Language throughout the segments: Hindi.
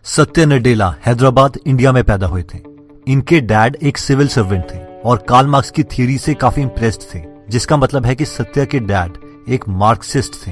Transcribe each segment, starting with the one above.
सत्या नडेला हैदराबाद इंडिया में पैदा हुए थे। इनके डैड एक सिविल सर्वेंट थे और कार्ल मार्क्स की थ्योरी से काफी इंप्रेस्ड थे, जिसका मतलब है कि सत्या के डैड एक मार्क्सिस्ट थे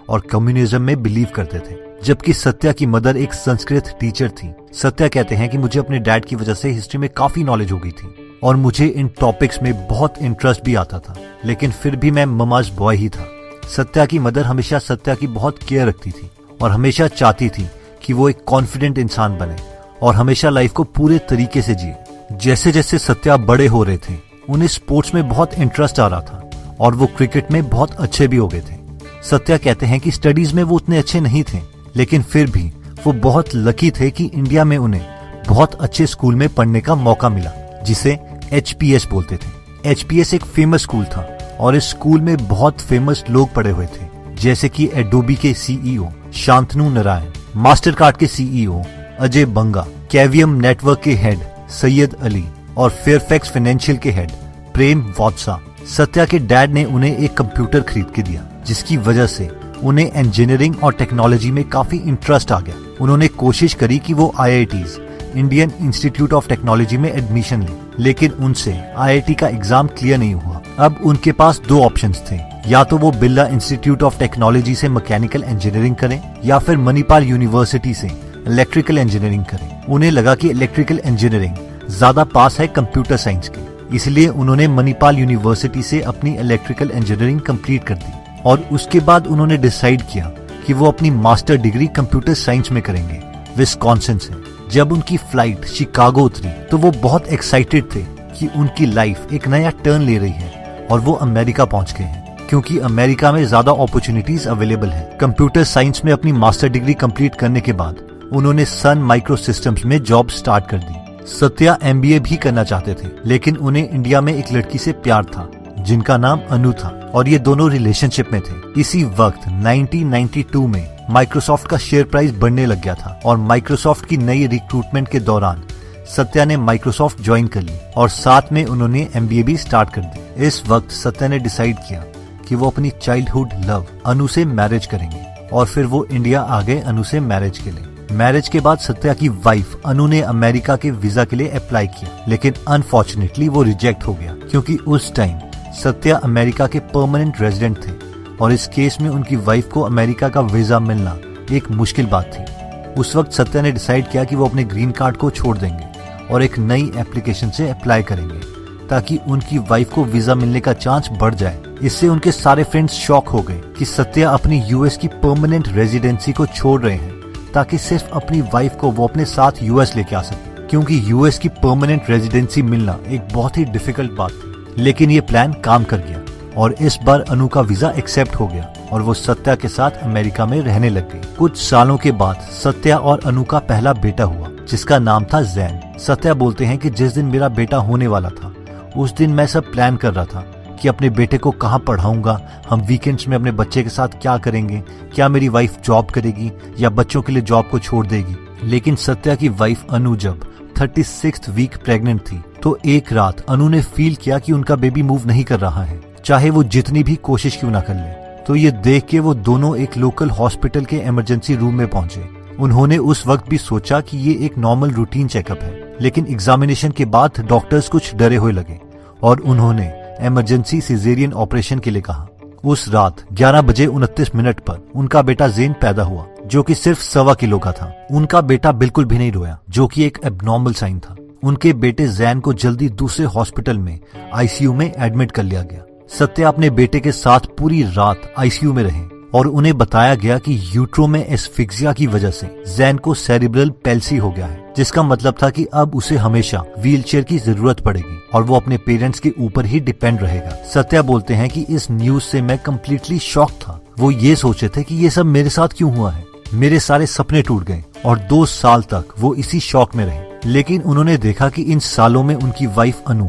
और कम्युनिज्म में बिलीव करते थे, जबकि सत्या की मदर एक संस्कृत टीचर थी। सत्या कहते हैं कि मुझे अपने डैड की वजह से हिस्ट्री में काफी नॉलेज हो गई थी और मुझे इन टॉपिक्स में बहुत इंटरेस्ट भी आता था, लेकिन फिर भी मैं ममाज बॉय ही था। सत्या की मदर हमेशा सत्या की बहुत केयर रखती थी और हमेशा चाहती थी कि वो एक कॉन्फिडेंट इंसान बने और हमेशा लाइफ को पूरे तरीके से जिए। जैसे जैसे सत्या बड़े हो रहे थे, उन्हें स्पोर्ट्स में बहुत इंटरेस्ट आ रहा था और वो क्रिकेट में बहुत अच्छे भी हो गए थे। सत्या कहते हैं कि स्टडीज में वो उतने अच्छे नहीं थे, लेकिन फिर भी वो बहुत लकी थे कि इंडिया में उन्हें बहुत अच्छे स्कूल में पढ़ने का मौका मिला, जिसे HPS बोलते थे। HPS एक फेमस स्कूल था और इस स्कूल में बहुत फेमस लोग पढ़े हुए थे, जैसे कि एडोबी के CEO Shantanu Narayan, master card के CEO अजय बंगा, कैवियम नेटवर्क के हेड सैयद अली और फेयरफैक्स फाइनेंशियल के हेड प्रेम वात्सा। सत्या के डैड ने उन्हें एक कंप्यूटर खरीद के दिया, जिसकी वजह से उन्हें इंजीनियरिंग और टेक्नोलॉजी में काफी इंटरेस्ट आ गया। उन्होंने कोशिश करी कि वो IITs Indian institute of technology में एडमिशन ले, लेकिन उनसे IIT का एग्जाम क्लियर नहीं हुआ। अब उनके पास दो ऑप्शंस थे, या तो वो बिरला इंस्टीट्यूट ऑफ टेक्नोलॉजी से मैकेनिकल इंजीनियरिंग करें या फिर मणिपाल यूनिवर्सिटी से इलेक्ट्रिकल इंजीनियरिंग करें। उन्हें लगा कि इलेक्ट्रिकल इंजीनियरिंग ज्यादा पास है कंप्यूटर साइंस के, इसलिए उन्होंने मणिपाल यूनिवर्सिटी से अपनी इलेक्ट्रिकल इंजीनियरिंग कंप्लीट कर दी और उसके बाद उन्होंने डिसाइड किया कि वो अपनी मास्टर डिग्री कंप्यूटर साइंस में करेंगे विस्कॉन्सिन से। जब उनकी फ्लाइट शिकागो उतरी तो वो बहुत एक्साइटेड थे कि उनकी लाइफ एक नया टर्न ले रही है और वो अमेरिका पहुंच गए हैं, क्योंकि अमेरिका में ज्यादा अपॉर्चुनिटीज अवेलेबल है। कंप्यूटर साइंस में अपनी मास्टर डिग्री कंप्लीट करने के बाद उन्होंने सन माइक्रो सिस्टम्स में जॉब स्टार्ट कर दी। सत्या MBA भी करना चाहते थे, लेकिन उन्हें इंडिया में एक लड़की से प्यार था जिनका नाम अनु था और ये दोनों रिलेशनशिप में थे। इसी वक्त 1992 में माइक्रोसॉफ्ट का शेयर प्राइस बढ़ने लग गया था और माइक्रोसॉफ्ट की नई रिक्रूटमेंट के दौरान सत्या ने माइक्रोसॉफ्ट ज्वाइन कर ली और साथ में उन्होंने MBA भी स्टार्ट कर दी। इस वक्त सत्या ने डिसाइड किया कि वो अपनी चाइल्डहुड लव अनु से मैरिज करेंगे और फिर वो इंडिया आ गए अनु से मैरिज के लिए। मैरिज के बाद सत्या की वाइफ अनु ने अमेरिका के वीजा के लिए अप्लाई किया, लेकिन अनफॉर्चुनेटली वो रिजेक्ट हो गया, क्योंकि उस टाइम सत्या अमेरिका के परमानेंट रेजिडेंट थे और इस केस में उनकी वाइफ को अमेरिका का वीजा मिलना एक मुश्किल बात थी। उस वक्त सत्या ने डिसाइड किया कि वो अपने ग्रीन कार्ड को छोड़ देंगे और एक नई एप्लीकेशन से अप्लाई करेंगे ताकि उनकी वाइफ को वीजा मिलने का चांस बढ़ जाए। इससे उनके सारे फ्रेंड्स शॉक हो गए कि सत्या अपनी US की परमानेंट रेजिडेंसी को छोड़ रहे हैं ताकि सिर्फ अपनी वाइफ को वो अपने साथ US लेके आ सके, क्योंकि US की परमानेंट रेजिडेंसी मिलना एक बहुत ही डिफिकल्ट बात थी। लेकिन ये प्लान काम कर गया और इस बार अनु का वीजा एक्सेप्ट हो गया और वो सत्या के साथ अमेरिका में रहने लग गई। कुछ सालों के बाद सत्या और अनु का पहला बेटा हुआ, जिसका नाम था जैन। सत्या बोलते हैं कि जिस दिन मेरा बेटा होने वाला था उस दिन मैं सब प्लान कर रहा था कि अपने बेटे को कहाँ पढ़ाऊंगा, हम वीकेंड्स में अपने बच्चे के साथ क्या करेंगे, क्या मेरी वाइफ जॉब करेगी या बच्चों के लिए जॉब को छोड़ देगी। लेकिन सत्या की वाइफ अनु जब 36th वीक प्रेग्नेंट थी तो एक रात अनु ने फील किया कि उनका बेबी मूव नहीं कर रहा है, चाहे वो जितनी भी कोशिश क्यों ना कर ले। तो ये देख के वो दोनों एक लोकल हॉस्पिटल के इमरजेंसी रूम में पहुंचे। उन्होंने उस वक्त भी सोचा कि ये एक नॉर्मल रूटीन चेकअप है, लेकिन एग्जामिनेशन के बाद डॉक्टर्स कुछ डरे हुए लगे और उन्होंने इमरजेंसी सिजेरियन ऑपरेशन के लिए कहा। उस रात 11 बजे 29 मिनट पर उनका बेटा ज़ेन पैदा हुआ, जो कि सिर्फ 1.25 किलो का था। उनका बेटा बिल्कुल भी नहीं रोया, जो कि एक एब्नॉर्मल साइन था। उनके बेटे जैन को जल्दी दूसरे हॉस्पिटल में ICU में एडमिट कर लिया गया। सत्या अपने बेटे के साथ पूरी रात ICU में रहे और उन्हें बताया गया कि यूट्रो में एस्फिक्सिया की वजह से जैन को सेरिब्रल पैल्सी हो गया है, जिसका मतलब था कि अब उसे हमेशा व्हीलचेयर की जरूरत पड़ेगी और वो अपने पेरेंट्स के ऊपर ही डिपेंड रहेगा। सत्या बोलते हैं कि इस न्यूज से मैं कम्प्लीटली शॉक था। वो ये सोचे थे कि ये सब मेरे साथ क्यों हुआ है, मेरे सारे सपने टूट गए और 2 साल तक वो इसी शॉक में रहे। लेकिन उन्होंने देखा कि इन सालों में उनकी वाइफ अनु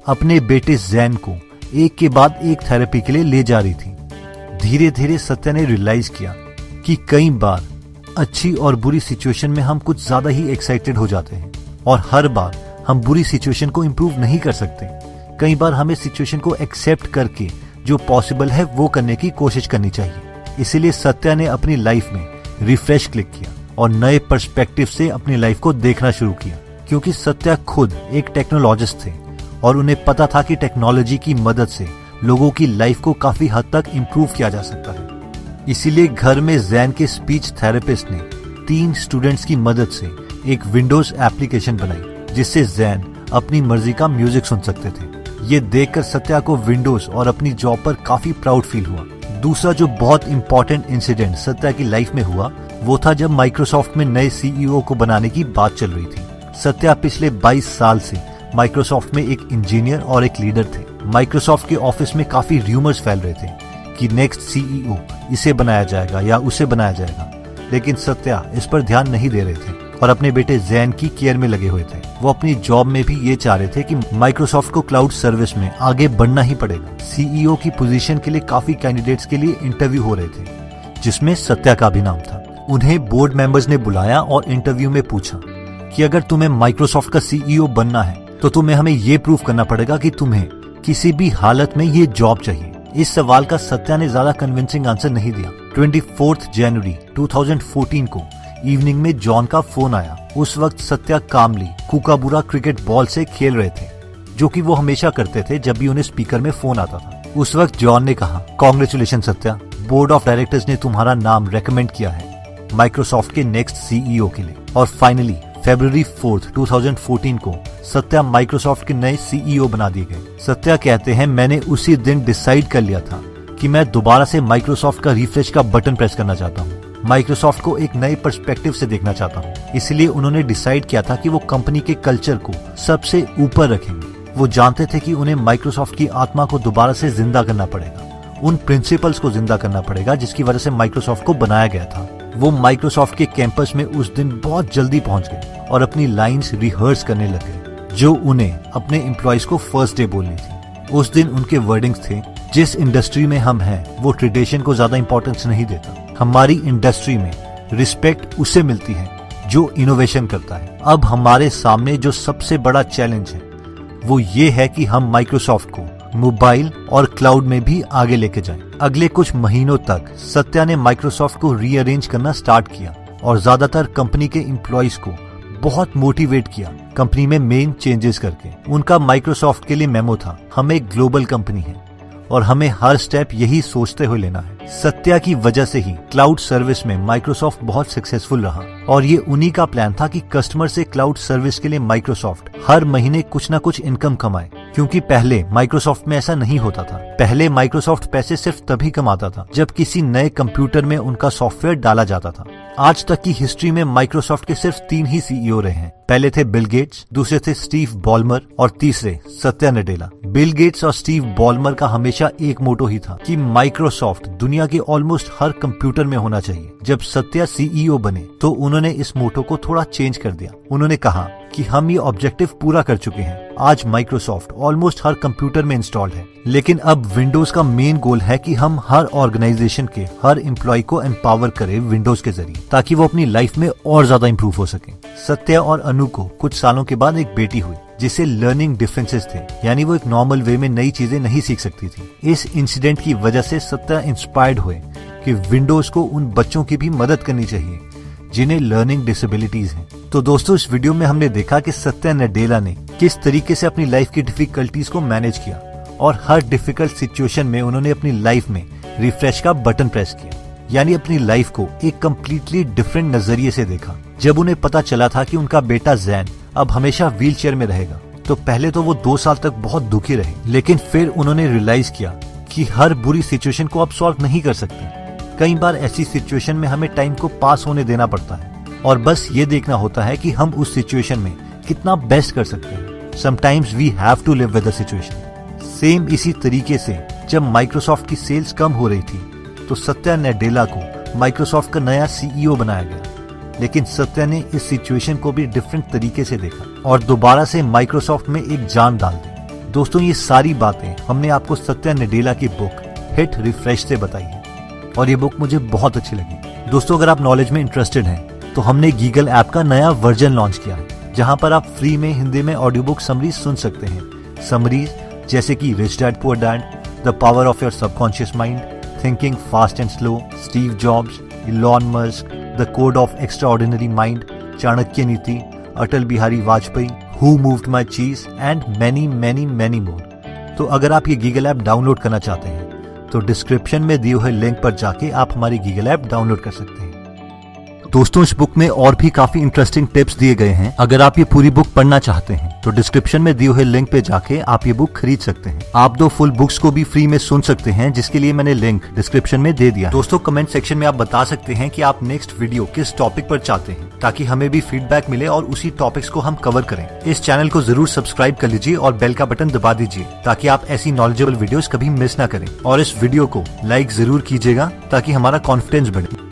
अपने बेटे जैन को एक के बाद एक थेरेपी के लिए ले जा रही थी। धीरे धीरे सत्या ने रियलाइज किया कि कई बार अच्छी और बुरी सिचुएशन में हम कुछ ज्यादा ही एक्साइटेड हो जाते हैं और हर बार हम बुरी सिचुएशन को इम्प्रूव नहीं कर सकते। कई बार हमें सिचुएशन को एक्सेप्ट करके जो पॉसिबल है वो करने की कोशिश करनी चाहिए। इसीलिए सत्या ने अपनी लाइफ में रिफ्रेश क्लिक किया और नए पर्सपेक्टिव से अपनी लाइफ को देखना शुरू किया, क्योंकि सत्या खुद एक टेक्नोलॉजिस्ट थे और उन्हें पता था कि टेक्नोलॉजी की मदद से लोगों की लाइफ को काफी हद तक इम्प्रूव किया जा सकता है। इसीलिए घर में जैन के स्पीच थेरेपिस्ट ने 3 स्टूडेंट्स की मदद से एक विंडोज एप्लीकेशन बनाई, जिससे जैन अपनी मर्जी का म्यूजिक सुन सकते थे। ये देखकर सत्या को विंडोज और अपनी जॉब पर काफी प्राउड फील हुआ। दूसरा जो बहुत इंपॉर्टेंट इंसिडेंट सत्या की लाइफ में हुआ वो था जब माइक्रोसॉफ्ट में नए सीईओ को बनाने की बात चल रही थी। सत्या पिछले 22 साल से माइक्रोसॉफ्ट में एक इंजीनियर और एक लीडर थे। माइक्रोसॉफ्ट के ऑफिस में काफी र्यूमर्स फैल रहे थे कि नेक्स्ट सीईओ इसे बनाया जाएगा या उसे बनाया जाएगा, लेकिन सत्या इस पर ध्यान नहीं दे रहे थे और अपने बेटे जैन की केयर में लगे हुए थे। वो अपनी जॉब में भी ये चाह रहे थे कि माइक्रोसॉफ्ट को क्लाउड सर्विस में आगे बढ़ना ही पड़ेगा। सीईओ की पोजीशन के लिए काफी कैंडिडेट्स के लिए इंटरव्यू हो रहे थे, जिसमें सत्या का भी नाम था। उन्हें बोर्ड मेंबर्स ने बुलाया और इंटरव्यू में पूछा कि अगर तुम्हें माइक्रोसॉफ्ट का सीईओ बनना है तो तुम्हें हमें ये प्रूव करना पड़ेगा कि तुम्हें किसी भी हालत में ये जॉब चाहिए। इस सवाल का सत्या ने ज्यादा कन्विंसिंग आंसर नहीं दिया। 24 जनवरी 2014 को इवनिंग में जॉन का फोन आया। उस वक्त सत्या कामली कुकाबुरा क्रिकेट बॉल से खेल रहे थे, जो कि वो हमेशा करते थे जब भी उन्हें स्पीकर में फोन आता था। उस वक्त जॉन ने कहा, congratulation Satya, board of directors ने तुम्हारा नाम रेकमेंड किया है माइक्रोसॉफ्ट के नेक्स्ट सीईओ के लिए। और फाइनली फरवरी 4, 2014 को सत्या माइक्रोसॉफ्ट के नए सीईओ बना दिए गए। सत्या कहते हैं, मैंने उसी दिन डिसाइड कर लिया था कि मैं दोबारा से माइक्रोसॉफ्ट का रिफ्रेश का बटन प्रेस करना चाहता हूँ। माइक्रोसॉफ्ट को एक नए पर्सपेक्टिव से देखना चाहता हूँ। इसलिए उन्होंने डिसाइड किया था कि वो कंपनी के कल्चर को सबसे ऊपर रखेंगे। वो जानते थे कि उन्हें माइक्रोसॉफ्ट की आत्मा को दोबारा से जिंदा करना पड़ेगा, उन प्रिंसिपल्स को जिंदा करना पड़ेगा जिसकी वजह से माइक्रोसॉफ्ट को बनाया गया था। वो माइक्रोसॉफ्ट के कैंपस में उस दिन बहुत जल्दी पहुंच गए और अपनी लाइंस रिहर्स करने लगे, जो उन्हें अपने एम्प्लॉयज को फर्स्ट डे बोलनी थी। उस दिन उनके वर्डिंग्स थे, जिस इंडस्ट्री में हम हैं वो ट्रेडिशन को ज्यादा इंपॉर्टेंस नहीं देता। हमारी इंडस्ट्री में रिस्पेक्ट उसे मिलती है जो इनोवेशन करता है। अब हमारे सामने जो सबसे बड़ा चैलेंज है वो ये है कि हम माइक्रोसॉफ्ट को मोबाइल और क्लाउड में भी आगे लेके जाएं। अगले कुछ महीनों तक सत्या ने माइक्रोसॉफ्ट को रीअरेंज करना स्टार्ट किया और ज्यादातर कंपनी के एम्प्लॉयज को बहुत मोटिवेट किया कंपनी में मेन चेंजेस करके। उनका माइक्रोसॉफ्ट के लिए मेमो था, हम एक ग्लोबल कंपनी है और हमें हर स्टेप यही सोचते हुए लेना है। सत्या की वजह से ही क्लाउड सर्विस में माइक्रोसॉफ्ट बहुत सक्सेसफुल रहा और ये उन्हीं का प्लान था कि कस्टमर से क्लाउड सर्विस के लिए माइक्रोसॉफ्ट हर महीने कुछ ना कुछ इनकम कमाए, क्योंकि पहले माइक्रोसॉफ्ट में ऐसा नहीं होता था। पहले माइक्रोसॉफ्ट पैसे सिर्फ तभी कमाता था जब किसी नए कंप्यूटर में उनका सॉफ्टवेयर डाला जाता था। आज तक की हिस्ट्री में माइक्रोसॉफ्ट के सिर्फ 3 ही सीईओ रहे हैं। पहले थे बिल गेट्स, दूसरे थे स्टीव बॉलमर और तीसरे सत्या नडेला। बिल गेट्स और स्टीव बॉलमर का हमेशा एक मोटो ही था कि माइक्रोसॉफ्ट दुनिया के ऑलमोस्ट हर कंप्यूटर में होना चाहिए। जब सत्या सीईओ बने तो उन्होंने इस मोटो को थोड़ा चेंज कर दिया। उन्होंने कहा कि हम ये ऑब्जेक्टिव पूरा कर चुके हैं। आज माइक्रोसॉफ्ट ऑलमोस्ट हर कंप्यूटर में इंस्टॉल्ड है, लेकिन अब विंडोज का मेन गोल है कि हम हर ऑर्गेनाइजेशन के हर एम्प्लॉय को एम्पावर करें विंडोज के जरिए, ताकि वो अपनी लाइफ में और ज्यादा इंप्रूव हो सके। सत्या और अनु को कुछ सालों के बाद एक बेटी हुई जिसे लर्निंग डिफरेंसेस थे, यानी वो एक नॉर्मल वे में नई चीजें नहीं सीख सकती थी। इस इंसिडेंट की वजह से सत्या इंस्पायर्ड हुए कि विंडोज को उन बच्चों की भी मदद करनी चाहिए जिन्हें लर्निंग डिसेबिलिटीज हैं। तो दोस्तों, इस वीडियो में हमने देखा कि सत्या नडेला ने किस तरीके से अपनी लाइफ की डिफिकल्टीज को मैनेज किया और हर डिफिकल्ट सिचुएशन में उन्होंने अपनी लाइफ में रिफ्रेश का बटन प्रेस किया, यानी अपनी लाइफ को एक कम्प्लीटली डिफरेंट नजरिए से देखा। जब उन्हें पता चला था कि उनका बेटा जैन अब हमेशा व्हील चेयर में रहेगा, तो पहले तो वो 2 साल तक बहुत दुखी रहे, लेकिन फिर उन्होंने रियलाइज किया कि हर बुरी सिचुएशन को आप सॉल्व नहीं कर सकते। कई बार ऐसी सिचुएशन में हमें टाइम को पास होने देना पड़ता है और बस ये देखना होता है कि हम उस सिचुएशन में कितना बेस्ट कर सकते हैं। Sometimes we have to live with the situation. Same इसी तरीके से जब माइक्रोसॉफ्ट की सेल्स कम हो रही थी तो सत्या नडेला को माइक्रोसॉफ्ट का नया सीईओ बनाया गया, लेकिन सत्या ने इस सिचुएशन को भी डिफरेंट तरीके से देखा और दोबारा से माइक्रोसॉफ्ट में एक जान डाल दी। दोस्तों, ये सारी बातें हमने आपको सत्या नडेला की बुक हिट रिफ्रेश से बताई है और ये बुक मुझे बहुत अच्छी लगी। दोस्तों, अगर आप नॉलेज में इंटरेस्टेड हैं तो हमने गीगल ऐप का नया वर्जन लॉन्च किया है, जहां पर आप फ्री में हिंदी में ऑडियो बुक समरीज सुन सकते हैं। समरीज जैसे कि rich dad poor dad, the power of your subconscious mind, thinking fast and slow, Steve Jobs, Elon Musk, the code of extraordinary mind, Chanakya Niti, Atal Bihari Vajpayee, who moved my cheese and many many many more. तो अगर आप ये गीगल ऐप डाउनलोड करना चाहते हैं तो डिस्क्रिप्शन में दिए हुए लिंक पर जाके आप हमारी गीगल ऐप डाउनलोड कर सकते हैं। दोस्तों, इस बुक में और भी काफी इंटरेस्टिंग टिप्स दिए गए हैं। अगर आप ये पूरी बुक पढ़ना चाहते हैं तो डिस्क्रिप्शन में दिए हुए लिंक पे जाके आप ये बुक खरीद सकते हैं। आप 2 फुल बुक्स को भी फ्री में सुन सकते हैं, जिसके लिए मैंने लिंक डिस्क्रिप्शन में दे दिया। दोस्तों, कमेंट सेक्शन में आप बता सकते हैं कि आप नेक्स्ट वीडियो किस टॉपिक पर चाहते हैं, ताकि हमें भी फीडबैक मिले और उसी टॉपिक्स को हम कवर करें। इस चैनल को जरूर सब्सक्राइब कर लीजिए और बेल का बटन दबा दीजिए, ताकि आप ऐसी नॉलेजेबल वीडियोस कभी मिस ना करें। और इस वीडियो को लाइक जरूर कीजिएगा ताकि हमारा कॉन्फिडेंस बढ़े।